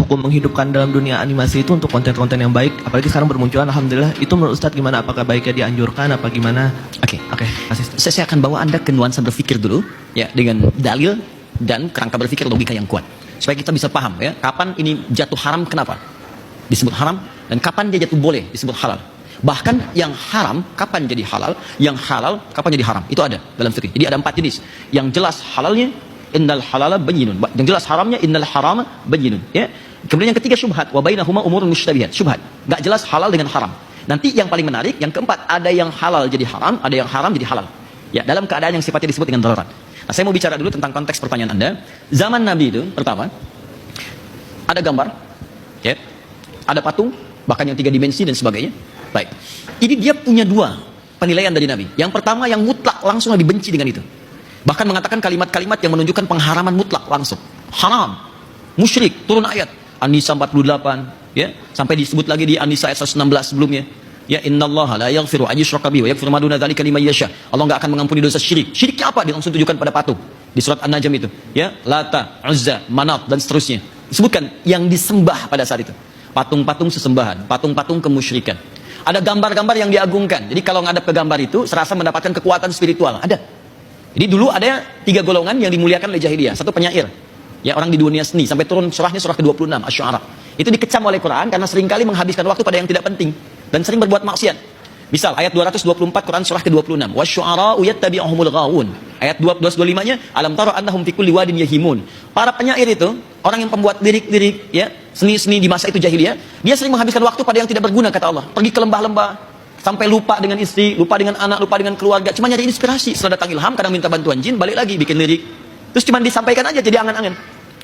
hukum menghidupkan dalam dunia animasi itu untuk konten-konten yang baik, apalagi sekarang bermunculan, alhamdulillah. Itu menurut Ustadz gimana? Apakah baiknya dianjurkan, apa gimana? Oke, saya akan bawa Anda ke nuansa berpikir dulu, ya, dengan dalil dan kerangka berpikir logika yang kuat, supaya kita bisa paham, ya, kapan ini jatuh haram, kenapa disebut haram, dan kapan dia jatuh boleh disebut halal. Bahkan yang haram kapan jadi halal, yang halal kapan jadi haram, itu ada dalam fikih. Jadi ada 4 jenis. Yang jelas halalnya innal halala bayyinun, yang jelas haramnya innal harama bayyinun, ya. Kemudian yang ketiga syubhat, wa bainahuma umurun mushtabihat, syubhat, enggak jelas halal dengan haram. Nanti yang paling menarik, yang keempat, ada yang halal jadi haram, ada yang haram jadi halal, ya, dalam keadaan yang sifatnya disebut dengan darurat. Nah, saya mau bicara dulu tentang konteks pertanyaan Anda. Zaman Nabi itu pertama ada gambar, ya, ada patung, bahkan yang 3 dimensi dan sebagainya. Baik, ini dia punya 2 penilaian dari Nabi. Yang pertama yang mutlak, langsung Nabi benci dengan itu. Bahkan mengatakan kalimat-kalimat yang menunjukkan pengharaman mutlak langsung. Haram, musyrik, turun ayat An-Nisa 48, ya, sampai disebut lagi di An-Nisa ayat 116 sebelumnya. Ya, innallaha la yaghfiru an yushraka bihi wa yaghfiru ma duna dzalika liman yasha. Allah enggak akan mengampuni dosa syirik. Syiriknya apa? Dia langsung tunjukkan pada patung di surat An-Najm itu. Ya, Lata, Uzza, Manat dan seterusnya. Disebutkan yang disembah pada saat itu. Patung-patung sesembahan, patung-patung kemusyrikan. Ada gambar-gambar yang diagungkan. Jadi kalau ngadap ke gambar itu serasa mendapatkan kekuatan spiritual. Ada. Jadi dulu ada 3 golongan yang dimuliakan oleh jahiliyah. Satu penyair, ya, orang di dunia seni, sampai turun surahnya surah ke-26 Asy-Syu'ara. Itu dikecam oleh Quran karena seringkali menghabiskan waktu pada yang tidak penting dan sering berbuat maksiat. Misal ayat 224 Quran surah ke-26, wasyu'ara'u yattabi'uhumul ghawun. Ayat 225-nya, alam tara annahum fi kulli wadin yahimun. Para penyair itu, orang yang pembuat lirik-lirik, ya, seni-seni di masa itu jahiliyah, dia sering menghabiskan waktu pada yang tidak berguna, kata Allah. Pergi ke lembah-lembah, sampai lupa dengan istri, lupa dengan anak, lupa dengan keluarga, cuma nyari inspirasi. Setelah datang ilham, kadang minta bantuan jin, balik lagi bikin lirik. Terus cuma disampaikan aja jadi angan-angan.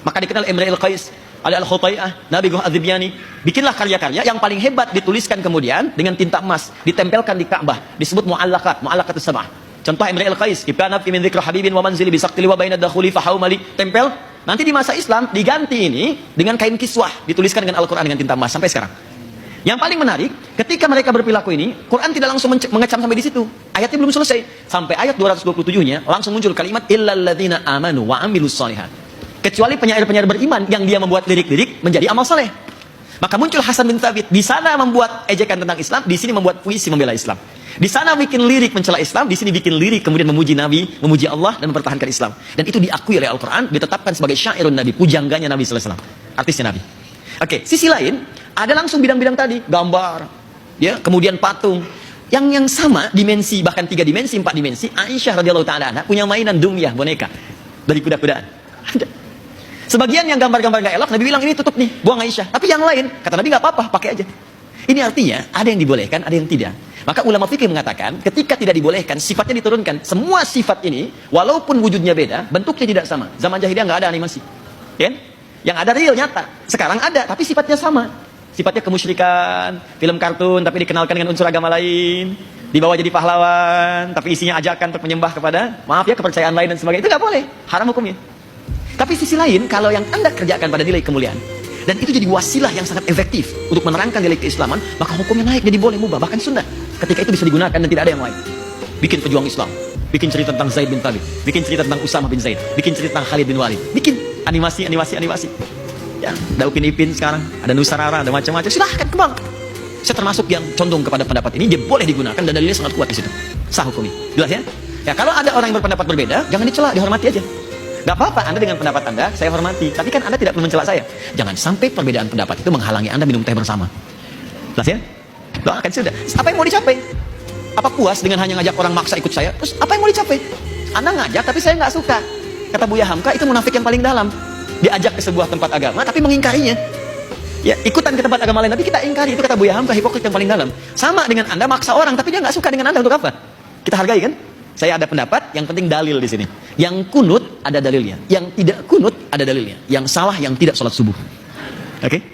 Maka dikenal Imra'il Qais, Ali Al-Khutai'ah, Nabi Guh Az-Zibyani. Bikinlah karya-karya yang paling hebat, dituliskan kemudian dengan tinta emas, ditempelkan di Ka'bah, disebut mu'allaqat, mu'allaqatus sab'ah. Contoh Imra'il Qais, ibana fi min dzikri habibin wa manzili bi saqtili wa baina dakhuli fa haumali, tempel. Nanti di masa Islam diganti ini dengan kain kiswah, dituliskan dengan Al-Qur'an dengan tinta emas sampai sekarang. Yang paling menarik, ketika mereka berperilaku ini, Quran tidak langsung mengecam sampai di situ. Ayatnya belum selesai. Sampai ayat 227-nya langsung muncul kalimat illal ladzina amanu wa amilus shalihat. Kecuali penyair-penyair beriman yang dia membuat lirik-lirik menjadi amal saleh. Maka muncul Hasan bin Thabit, di sana membuat ejekan tentang Islam, di sini membuat puisi membela Islam. Di sana bikin lirik mencela Islam, di sini bikin lirik kemudian memuji Nabi, memuji Allah dan mempertahankan Islam. Dan itu diakui oleh Al-Qur'an, ditetapkan sebagai syairun Nabi, pujangganya Nabi sallallahu alaihi wasallam, artisnya Nabi. Oke, sisi lain ada langsung bidang-bidang tadi, gambar, ya, kemudian patung. Yang sama dimensi, bahkan 3 dimensi, 4 dimensi. Aisyah radhiyallahu taala anha punya mainan dumyah, boneka dari kuda-kudaan. Ada. Sebagian yang gambar-gambar nggak elok, Nabi bilang ini tutup nih, buang Aisyah. Tapi yang lain, kata Nabi nggak apa-apa, pakai aja. Ini artinya ada yang dibolehkan, ada yang tidak. Maka ulama fikih mengatakan, ketika tidak dibolehkan, sifatnya diturunkan. Semua sifat ini, walaupun wujudnya beda, bentuknya tidak sama. Zaman jahiliyah nggak ada animasi, ya? Yang ada real, nyata. Sekarang ada, tapi sifatnya sama. Sifatnya kemusyrikan, film kartun, tapi dikenalkan dengan unsur agama lain, dibawa jadi pahlawan, tapi isinya ajakan untuk menyembah kepada, maaf ya, kepercayaan lain dan sebagainya. Itu nggak boleh, haram hukumnya. Tapi sisi lain, kalau yang Anda kerjakan pada nilai kemuliaan, dan itu jadi wasilah yang sangat efektif untuk menerangkan nilai keislaman, maka hukumnya naik, jadi boleh, mubah, bahkan sunnah. Ketika itu bisa digunakan dan tidak ada yang lain. Bikin pejuang Islam, bikin cerita tentang Zaid bin Thabit, bikin cerita tentang Usamah bin Zaid, bikin cerita tentang Khalid bin Walid, bikin animasi. Ya, ada Upin Ipin sekarang, ada Nusarara, ada macam-macam. Silahkan kembang. Saya termasuk yang condong kepada pendapat ini, dia boleh digunakan dan dalilnya sangat kuat di situ. Sah hukumnya. Jelas ya? Ya, kalau ada orang yang berpendapat berbeda, jangan dicela, dihormati aja. Gak apa-apa, Anda dengan pendapat Anda, saya hormati. Tapi kan Anda tidak perlu mencela saya. Jangan sampai perbedaan pendapat itu menghalangi Anda minum teh bersama. Jelas ya? Doakan sudah. Apa yang mau dicapai? Apa puas dengan hanya ngajak orang maksa ikut saya? Terus apa yang mau dicapai? Anda ngajak tapi saya nggak suka. Kata Buya Hamka, itu munafik yang paling dalam. Diajak ke sebuah tempat agama tapi mengingkarinya. Ya, ikutan ke tempat agama lain tapi kita ingkari, itu kata Buya Hamka, hipokrit yang paling dalam. Sama dengan Anda maksa orang tapi dia nggak suka dengan Anda, untuk apa? Kita hargai kan? Saya ada pendapat, yang penting dalil di sini. Yang kunut ada dalilnya, yang tidak kunut ada dalilnya. Yang salah yang tidak sholat subuh. Oke?